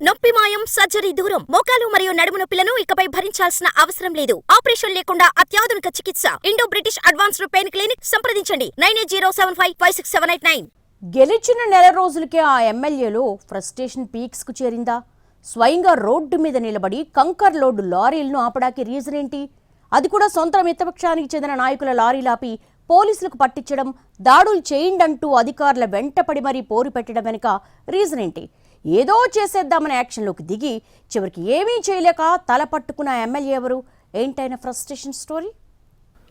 నొప్పి మాయం, సర్జరీ దూరం. మోకాలు మరియు నడుము నొప్పులను ఇకపై భరించాల్సిన అవసరం లేదు. ఆపరేషన్ లేకుండా అత్యాధునిక చికిత్స. Indo British advanced pain clinic సంప్రదించండి 9807556789. గెలిచిన నెల రోజులకే ఆ ఎమ్మెల్యేలో ఫ్రస్ట్రేషన్ పీక్స్ కు చేరిందా? స్వయంగా రోడ్డు మీద నిలబడి కంకర్ లోడ్ లారీలను ఆపడానికి రీజన్ ఏంటి? అది కూడా సొంత మిత్రపక్షానికి చెందిన నాయకుల లారీలాపి పోలీసులకు పట్టించడం, దాడులు చేయండంటూ అధికారుల వెంటపడి మరీ పోరు పెట్టడం వెనుక రీజన్ ఏంటి? ఏదో చేసేద్దామనే యాక్షన్లోకి దిగి చివరికి ఏమీ చేయలేక తల పట్టుకున్న ఎమ్మెల్యే ఎవరు? ఏంటైనా ఫ్రస్ట్రేషన్ స్టోరీ?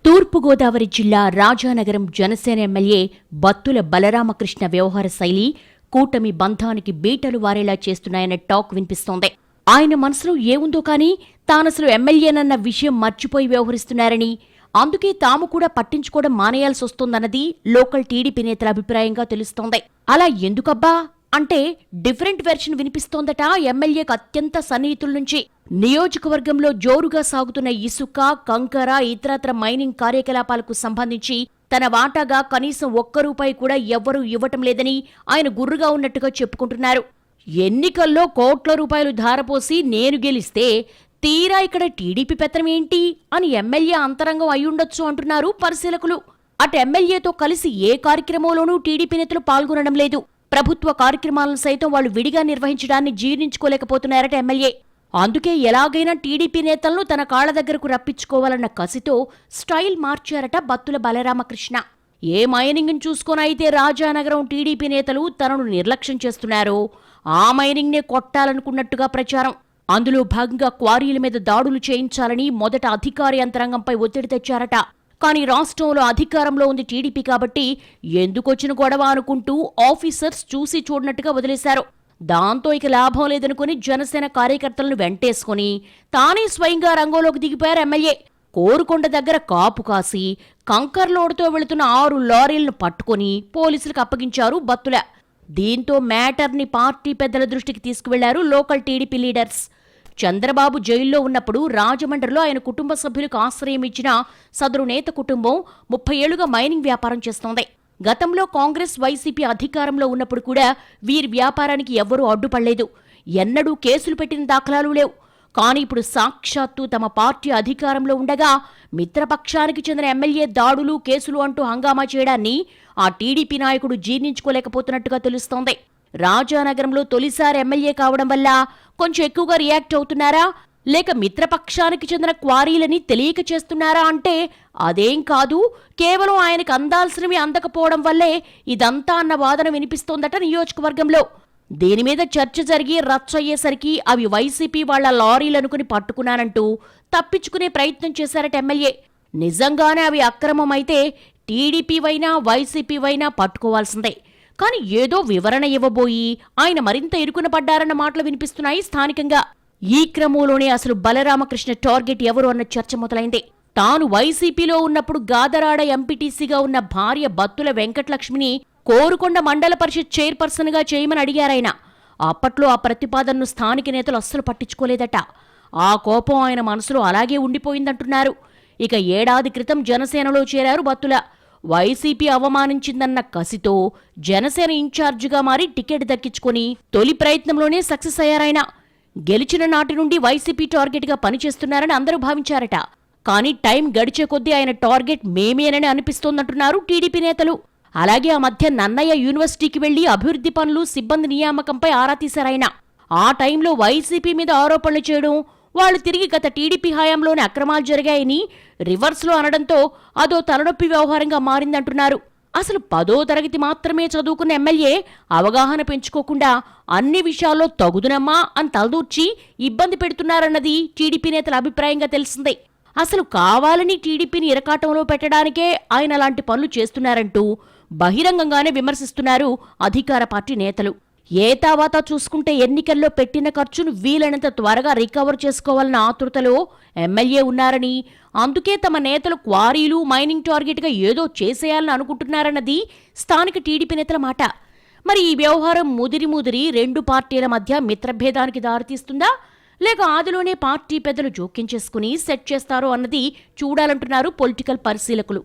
తూర్పుగోదావరి జిల్లా రాజానగరం జనసేన ఎమ్మెల్యే బత్తుల బలరామకృష్ణ వ్యవహార శైలి కూటమి బంధానికి బీటలు వారేలా చేస్తున్నాయన్న టాక్ వినిపిస్తోంది. ఆయన మనసులో ఏముందో కానీ తానసలు ఎమ్మెల్యేనన్న విషయం మర్చిపోయి వ్యవహరిస్తున్నారని, అందుకే తాము కూడా పట్టించుకోవడం మానేయాల్సి వస్తోందన్నది లోకల్ టీడీపీ నేతల అభిప్రాయంగా తెలుస్తోంది. అలా ఎందుకబ్బా అంటే డిఫరెంట్ వెర్షన్ వినిపిస్తోందట ఎమ్మెల్యేకు అత్యంత సన్నిహితుల నుంచి. నియోజకవర్గంలో జోరుగా సాగుతున్న ఇసుక, కంకర, ఇతరత్ర మైనింగ్ కార్యకలాపాలకు సంబంధించి తన వాటాగా కనీసం ₹1 కూడా ఎవ్వరూ ఇవ్వటం లేదని ఆయన గుర్రుగా ఉన్నట్టుగా చెప్పుకుంటున్నారు. ఎన్నికల్లో కోట్ల రూపాయలు ధారపోసి నేను గెలిస్తే తీరా ఇక్కడ టీడీపీ పెత్తనం ఏంటి అని ఎమ్మెల్యే అంతరంగం అయ్యుండొచ్చు అంటున్నారు పరిశీలకులు. అటు ఎమ్మెల్యేతో కలిసి ఏ కార్యక్రమంలోనూ టీడీపీ నేతలు పాల్గొనడం లేదు. ప్రభుత్వ కార్యక్రమాలను సైతం వాళ్లు విడిగా నిర్వహించడాన్ని జీర్ణించుకోలేకపోతున్నారట ఎమ్మెల్యే. అందుకే ఎలాగైనా టీడీపీ నేతలను తన కాళ్ల దగ్గరకు రప్పించుకోవాలన్న కసితో స్టైల్ మార్చారట బత్తుల బలరామకృష్ణ. ఏ మైనింగ్ను చూసుకొని అయితే రాజానగరం టీడీపీ నేతలు తనను నిర్లక్ష్యం చేస్తున్నారో ఆ మైనింగ్నే కొట్టాలనుకున్నట్టుగా ప్రచారం. అందులో భాగంగా క్వారీల మీద దాడులు చేయించాలని మొదట అధికార యంత్రాంగంపై ఒత్తిడి తెచ్చారట. కానీ రాష్ట్రంలో అధికారంలో ఉంది టీడీపీ కాబట్టి ఎందుకొచ్చిన గొడవ అనుకుంటూ ఆఫీసర్స్ చూసి చూడనట్టుగా వదిలేశారు. దాంతో ఇక లాభం లేదనుకుని జనసేన కార్యకర్తలను వెంటేసుకుని తానే స్వయంగా రంగంలోకి దిగిపోయారు ఎమ్మెల్యే. కోరుకొండ దగ్గర కాపు కాసి కంకర్ లోడుతో వెళుతున్న 6 లారీలను పట్టుకుని పోలీసులకు అప్పగించారు బత్తుల. దీంతో మ్యాటర్ని పార్టీ పెద్దల దృష్టికి తీసుకువెళ్లారు లోకల్ టీడీపీ లీడర్స్. చంద్రబాబు జైల్లో ఉన్నప్పుడు రాజమండ్రిలో ఆయన కుటుంబ సభ్యులకు ఆశ్రయం ఇచ్చిన సదరు నేత కుటుంబం 30 ఏళ్లుగా మైనింగ్ వ్యాపారం చేస్తోంది. గతంలో కాంగ్రెస్, వైసీపీ అధికారంలో ఉన్నప్పుడు కూడా వీరి వ్యాపారానికి ఎవ్వరూ అడ్డుపడలేదు. ఎన్నడూ కేసులు పెట్టిన దాఖలాలు లేవు. కానీ ఇప్పుడు సాక్షాత్తు తమ పార్టీ అధికారంలో ఉండగా మిత్రపక్షానికి చెందిన ఎమ్మెల్యే దాడులు, కేసులు అంటూ హంగామా చేయడాన్ని ఆ టీడీపీ నాయకుడు జీర్ణించుకోలేకపోతున్నట్టుగా తెలుస్తోంది. రాజానగరంలో తొలిసారి ఎమ్మెల్యే కావడం వల్ల కొంచెం ఎక్కువగా రియాక్ట్ అవుతున్నారా, లేక మిత్రపక్షానికి చెందిన క్వారీలని తెలియక చేస్తున్నారా అంటే అదేం కాదు, కేవలం ఆయనకు అందాల్సినవి అందకపోవడం వల్లే ఇదంతా అన్న వాదన వినిపిస్తోందట నియోజకవర్గంలో. దీని మీద చర్చ జరిగి రచ్చయ్యేసరికి అవి వైసీపీ వాళ్ల లారీలనుకుని పట్టుకున్నానంటూ తప్పించుకునే ప్రయత్నం చేశారట ఎమ్మెల్యే. నిజంగానే అవి అక్రమమైతే టీడీపీవైనా వైసీపీవైనా పట్టుకోవాల్సిందే. కానీ ఏదో వివరణ ఇవ్వబోయి ఆయన మరింత ఇరుకున పడ్డారన్న మాటలు వినిపిస్తున్నాయి స్థానికంగా. ఈ క్రమంలోనే అసలు బలరామకృష్ణ టార్గెట్ ఎవరు అన్న చర్చ మొదలైంది. తాను వైసీపీలో ఉన్నప్పుడు గాదరాడ ఎంపీటీసీగా ఉన్న భార్య బత్తుల వెంకటలక్ష్మిని కోరుకొండ మండల పరిషత్ చైర్పర్సన్ గా చేయమని అడిగారాయన. అప్పట్లో ఆ ప్రతిపాదనను స్థానిక నేతలు అస్సలు పట్టించుకోలేదట. ఆ కోపం ఆయన మనసులో అలాగే ఉండిపోయిందంటున్నారు. ఇక ఏడాది క్రితం జనసేనలో చేరారు బత్తుల. వైసీపీ అవమానించిందన్న కసితో జనసేన ఇన్ఛార్జిగా మారి టికెట్ దక్కించుకుని తొలి ప్రయత్నంలోనే సక్సెస్ అయ్యారాయన. గెలిచిన నాటి నుండి వైసీపీ టార్గెట్గా పనిచేస్తున్నారని అందరూ భావించారట. కానీ టైం గడిచే కొద్దీ ఆయన టార్గెట్ మేమేనని అనిపిస్తోందంటున్నారు టీడీపీ నేతలు. అలాగే ఆ మధ్య నన్నయ్య యూనివర్సిటీకి వెళ్లి అభివృద్ధి పనులు, సిబ్బంది నియామకంపై ఆరా తీశారాయన. ఆ టైంలో వైసీపీ మీద ఆరోపణలు చేయడం, వాళ్లు తిరిగి గత టీడీపీ హయాంలోనే అక్రమాలు జరిగాయని రివర్స్లో అనడంతో అదో తలనొప్పి వ్యవహారంగా మారిందంటున్నారు. అసలు 10వ తరగతి మాత్రమే చదువుకున్న ఎమ్మెల్యే అవగాహన పెంచుకోకుండా అన్ని విషయాల్లో తగుదునమ్మా అని తలదూర్చి ఇబ్బంది పెడుతున్నారన్నది టీడీపీ నేతల అభిప్రాయంగా తెలిసిందే. అసలు కావాలని టీడీపీని ఇరకాటంలో పెట్టడానికే ఆయన అలాంటి పనులు చేస్తున్నారంటూ బహిరంగంగానే విమర్శిస్తున్నారు అధికార పార్టీ నేతలు. ఏతావాతా చూసుకుంటే ఎన్నికల్లో పెట్టిన ఖర్చును వీలైనంత త్వరగా రికవర్ చేసుకోవాలన్న ఆతృతలో ఎమ్మెల్యే ఉన్నారని, అందుకే తమ నేతలు క్వారీలు, మైనింగ్ టార్గెట్గా ఏదో చేసేయాలని అనుకుంటున్నారన్నది స్థానిక టీడీపీ నేతల మాట. మరి ఈ వ్యవహారం ముదిరి రెండు పార్టీల మధ్య మిత్రభేదానికి దారితీస్తుందా, లేక ఆదిలోనే పార్టీ పెద్దలు జోక్యం చేసుకుని సెట్ చేస్తారో అన్నది చూడాలంటున్నారు పొలిటికల్ పరిశీలకులు.